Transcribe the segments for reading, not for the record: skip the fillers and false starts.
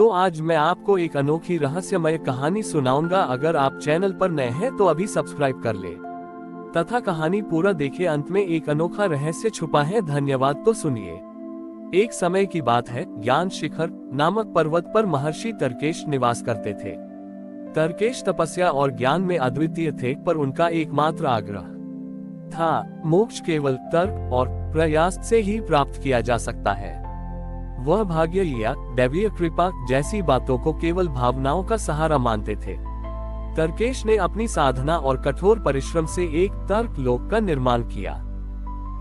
तो आज मैं आपको एक अनोखी रहस्यमय कहानी सुनाऊंगा। अगर आप चैनल पर नए हैं तो अभी सब्सक्राइब कर ले तथा कहानी पूरा देखे। अंत में एक अनोखा रहस्य छुपा है। धन्यवाद। तो सुनिए। एक समय की बात है, ज्ञान शिखर नामक पर्वत पर महर्षि तर्केश निवास करते थे। तर्केश तपस्या और ज्ञान में अद्वितीय थे, पर उनका एकमात्र आग्रह था मोक्ष केवल तर्क और प्रयास से ही प्राप्त किया जा सकता है। वह भाग्य या दैवीय कृपा जैसी बातों को केवल भावनाओं का सहारा मानते थे। तर्केश ने अपनी साधना और कठोर परिश्रम से एक तर्क लोक का निर्माण किया।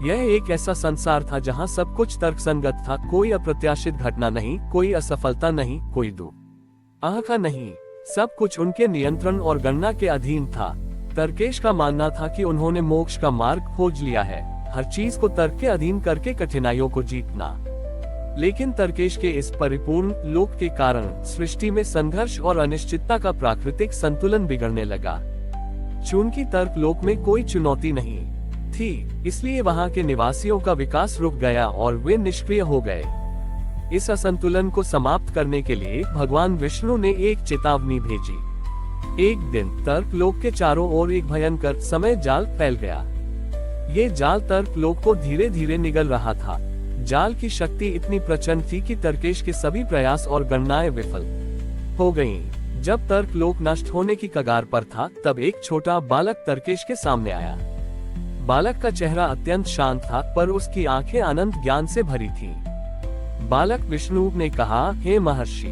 यह एक ऐसा संसार था जहां सब कुछ तर्कसंगत था। कोई अप्रत्याशित घटना नहीं, कोई असफलता नहीं, कोई दुख नहीं। सब कुछ उनके नियंत्रण और गणना के अधीन था। तर्केश का मानना था कि उन्होंने मोक्ष का मार्ग खोज लिया है, हर चीज को तर्क के अधीन करके कठिनाइयों को जीतना। लेकिन तर्केश के इस परिपूर्ण लोक के कारण सृष्टि में संघर्ष और अनिश्चितता का प्राकृतिक संतुलन बिगड़ने लगा। चूंकि तर्क लोक में कोई चुनौती नहीं थी, इसलिए वहां के निवासियों का विकास रुक गया और वे निष्क्रिय हो गए। इस असंतुलन को समाप्त करने के लिए भगवान विष्णु ने एक चेतावनी भेजी। एक दिन तर्क लोक के चारों ओर एक भयंकर समय जाल फैल गया। ये जाल तर्क लोक को धीरे धीरे निगल रहा था। जाल की शक्ति इतनी प्रचंड थी कि तर्केश के सभी प्रयास और गणनाएं विफल हो गईं। जब तर्क लोक नष्ट होने की कगार पर था, तब एक छोटा बालक तर्केश के सामने आया। बालक का चेहरा अत्यंत शांत था, पर उसकी आंखें अनंत ज्ञान से भरी थीं। बालक विष्णु ने कहा, हे महर्षि,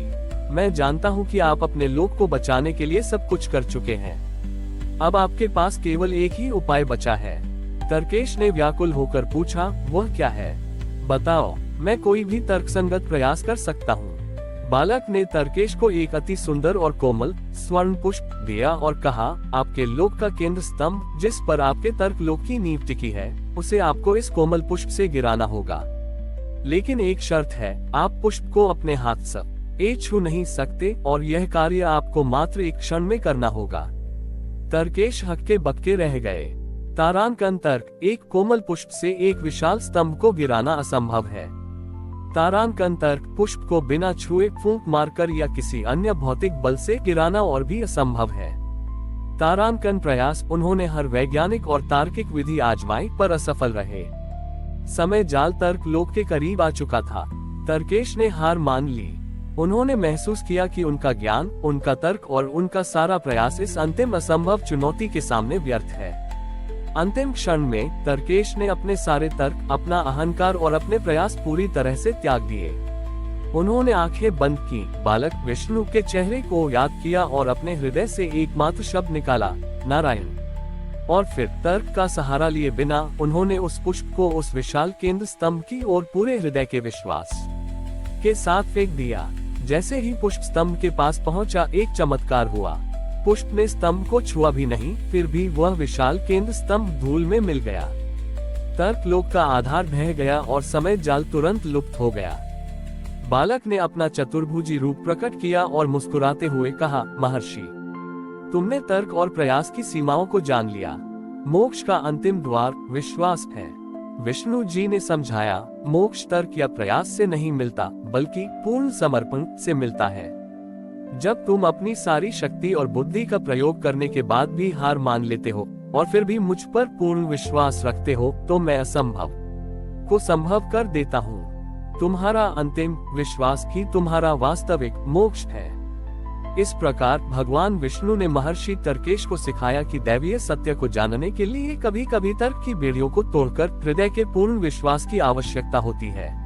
मैं जानता हूँ कि आप अपने लोक को बचाने के लिए सब कुछ कर चुके हैं। अब आपके पास केवल एक ही उपाय बचा है। तर्केश ने व्याकुल होकर पूछा, वह क्या है? बताओ, मैं कोई भी तर्कसंगत प्रयास कर सकता हूँ। बालक ने तर्केश को एक अति सुंदर और कोमल स्वर्ण पुष्प दिया और कहा, आपके लोक का केंद्र स्तंभ, जिस पर आपके तर्क लोक की नींव टिकी है, उसे आपको इस कोमल पुष्प से गिराना होगा। लेकिन एक शर्त है, आप पुष्प को अपने हाथ से छू नहीं सकते और यह कार्य आपको मात्र एक क्षण में करना होगा। तर्केश हक्के बक्के रह गए। तारांकन तर्क, एक कोमल पुष्प से एक विशाल स्तंभ को गिराना असंभव है। तारांकन तर्क, पुष्प को बिना छुए फूंक मारकर या किसी अन्य भौतिक बल से गिराना और भी असंभव है। तारांकन प्रयास उन्होंने हर वैज्ञानिक और तार्किक विधि आजमाई, पर असफल रहे। समय जाल तर्क लोक के करीब आ चुका था। तर्केश ने हार मान ली। उन्होंने महसूस किया कि उनका ज्ञान, उनका तर्क और उनका सारा प्रयास इस अंतिम असंभव चुनौती के सामने व्यर्थ है। अंतिम क्षण में तर्केश ने अपने सारे तर्क, अपना अहंकार और अपने प्रयास पूरी तरह से त्याग दिए। उन्होंने आंखें बंद की, बालक विष्णु के चेहरे को याद किया और अपने हृदय से एकमात्र शब्द निकाला, नारायण। और फिर तर्क का सहारा लिए बिना उन्होंने उस पुष्प को उस विशाल केंद्र स्तंभ की ओर पूरे हृदय के विश्वास के साथ फेंक दिया। जैसे ही पुष्प स्तंभ के पास पहुंचा, एक चमत्कार हुआ। पुष्प ने स्तंभ को छुआ भी नहीं, फिर भी वह विशाल केंद्र स्तंभ धूल में मिल गया। तर्क लोक का आधार ढह गया और समय जाल तुरंत लुप्त हो गया। बालक ने अपना चतुर्भुजी रूप प्रकट किया और मुस्कुराते हुए कहा, महर्षि, तुमने तर्क और प्रयास की सीमाओं को जान लिया। मोक्ष का अंतिम द्वार विश्वास है। विष्णु जी ने समझाया, मोक्ष तर्क या प्रयास से नहीं मिलता, बल्कि पूर्ण समर्पण से मिलता है। जब तुम अपनी सारी शक्ति और बुद्धि का प्रयोग करने के बाद भी हार मान लेते हो और फिर भी मुझ पर पूर्ण विश्वास रखते हो, तो मैं असंभव को संभव कर देता हूँ। तुम्हारा अंतिम विश्वास ही तुम्हारा वास्तविक मोक्ष है। इस प्रकार भगवान विष्णु ने महर्षि तर्केश को सिखाया कि दैवीय सत्य को जानने के लिए कभी कभी तर्क की बेड़ियों को तोड़कर हृदय के पूर्ण विश्वास की आवश्यकता होती है।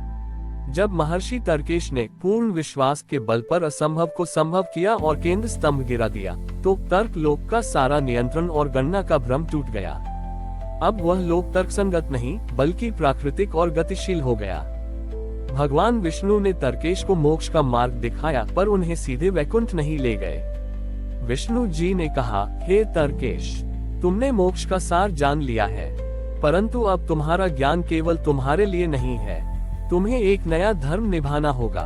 जब महर्षि तर्केश ने पूर्ण विश्वास के बल पर असंभव को संभव किया और केंद्र स्तंभ गिरा दिया, तो तर्क लोक का सारा नियंत्रण और गणना का भ्रम टूट गया। अब वह लोक तर्कसंगत नहीं, बल्कि प्राकृतिक और गतिशील हो गया। भगवान विष्णु ने तर्केश को मोक्ष का मार्ग दिखाया, पर उन्हें सीधे वैकुंठ नहीं ले गए। विष्णु जी ने कहा, हे तर्केश, तुमने मोक्ष का सार जान लिया है, परंतु अब तुम्हारा ज्ञान केवल तुम्हारे लिए नहीं है। तुम्हें एक नया धर्म निभाना होगा।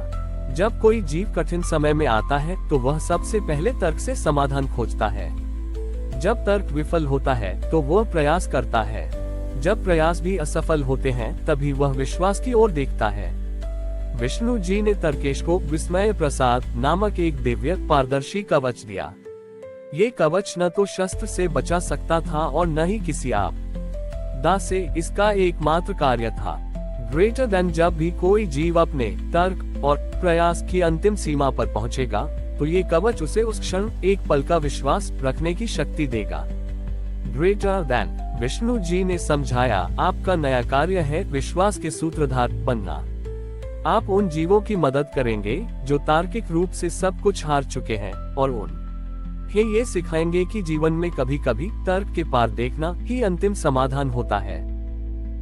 जब कोई जीव कठिन समय में आता है, तो वह सबसे पहले तर्क से समाधान खोजता है। जब तर्क विफल होता है, तो वह प्रयास करता है। जब प्रयास भी असफल होते हैं, तभी वह विश्वास की ओर देखता है। विष्णु जी ने तर्केश को विस्मय प्रसाद नामक एक दिव्य पारदर्शी कवच दिया। ये कवच न तो शस्त्र से बचा सकता था और न ही किसी आपदा से इसका एकमात्र कार्य था। ग्रेटर देन जब भी कोई जीव अपने तर्क और प्रयास की अंतिम सीमा पर पहुंचेगा, तो ये कवच उसे उस क्षण एक पल का विश्वास रखने की शक्ति देगा। ग्रेटर देन, विष्णु जी ने समझाया, आपका नया कार्य है विश्वास के सूत्रधार बनना। आप उन जीवों की मदद करेंगे जो तार्किक रूप से सब कुछ हार चुके हैं और उन्हें ये सिखाएंगे कि जीवन में कभी कभी तर्क के पार देखना ही अंतिम समाधान होता है।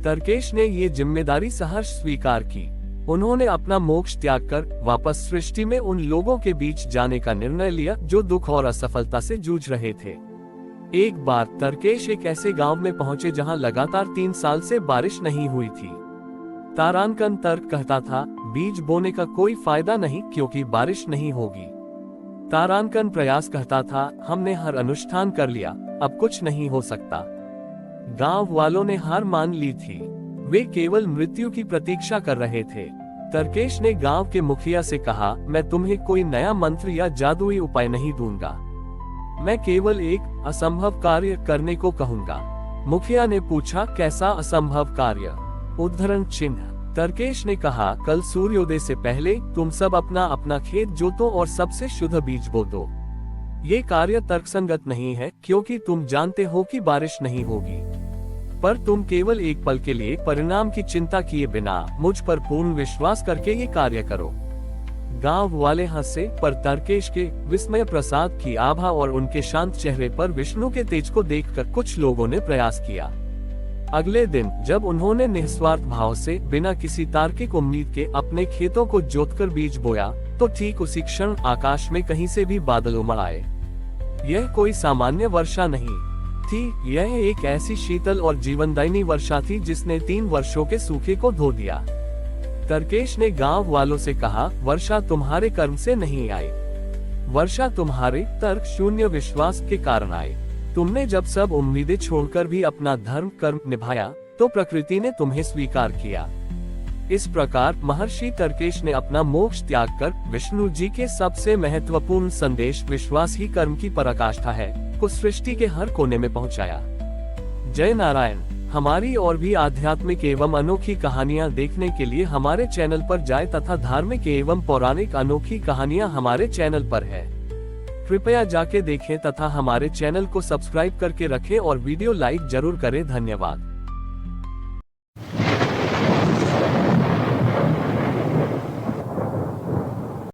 तर्केश ने ये जिम्मेदारी सहर्ष स्वीकार की। उन्होंने अपना मोक्ष त्याग कर वापस सृष्टि में उन लोगों के बीच जाने का निर्णय लिया जो दुख और असफलता से जूझ रहे थे। एक बार तर्केश एक ऐसे गांव में पहुंचे जहां लगातार 3 साल से बारिश नहीं हुई थी। तारांकन तर्क कहता था, बीज बोने का कोई फायदा नहीं क्योंकि बारिश नहीं होगी। तारांकन प्रयास कहता था, हमने हर अनुष्ठान कर लिया, अब कुछ नहीं हो सकता। गांव वालों ने हार मान ली थी, वे केवल मृत्यु की प्रतीक्षा कर रहे थे। तर्केश ने गांव के मुखिया से कहा, मैं तुम्हें कोई नया मंत्र या जादुई उपाय नहीं दूंगा, मैं केवल एक असंभव कार्य करने को कहूंगा। मुखिया ने पूछा, कैसा असंभव कार्य? उद्धरण चिन्ह। तर्केश ने कहा, कल सूर्योदय से पहले तुम सब अपना अपना खेत जोतो और सबसे शुद्ध बीज बो दो। ये कार्य तर्कसंगत नहीं है क्योंकि तुम जानते हो कि बारिश नहीं होगी, पर तुम केवल एक पल के लिए परिणाम की चिंता किए बिना मुझ पर पूर्ण विश्वास करके ये कार्य करो। गांव वाले हंसे, पर तर्केश के विस्मय प्रसाद की आभा और उनके शांत चेहरे पर विष्णु के तेज को देखकर कुछ लोगों ने प्रयास किया। अगले दिन जब उन्होंने निस्वार्थ भाव से बिना किसी तार्किक उम्मीद के अपने खेतों को जोतकर बीज बोया, तो ठीक उसी क्षण आकाश में कहीं से भी बादल उमड़ आए। यह कोई सामान्य वर्षा नहीं थी, यह एक ऐसी शीतल और जीवनदायिनी वर्षा थी जिसने 3 वर्षों के सूखे को धो दिया। तर्केश ने गांव वालों से कहा, वर्षा तुम्हारे कर्म से नहीं आई, वर्षा तुम्हारे तर्क शून्य विश्वास के कारण आई। तुमने जब सब उम्मीदें छोड़कर भी अपना धर्म कर्म निभाया, तो प्रकृति ने तुम्हें स्वीकार किया। इस प्रकार महर्षि तर्केश ने अपना मोक्ष त्याग कर विष्णु जी के सबसे महत्वपूर्ण संदेश, विश्वास ही कर्म की पराकाष्ठा है, को सृष्टि के हर कोने में पहुंचाया। जय नारायण। हमारी और भी आध्यात्मिक एवं अनोखी कहानियां देखने के लिए हमारे चैनल पर जाएं तथा धार्मिक एवं पौराणिक अनोखी कहानियां हमारे चैनल पर है। कृपया जाके देखें तथा हमारे चैनल को सब्सक्राइब करके रखें और वीडियो लाइक जरूर करें। धन्यवाद।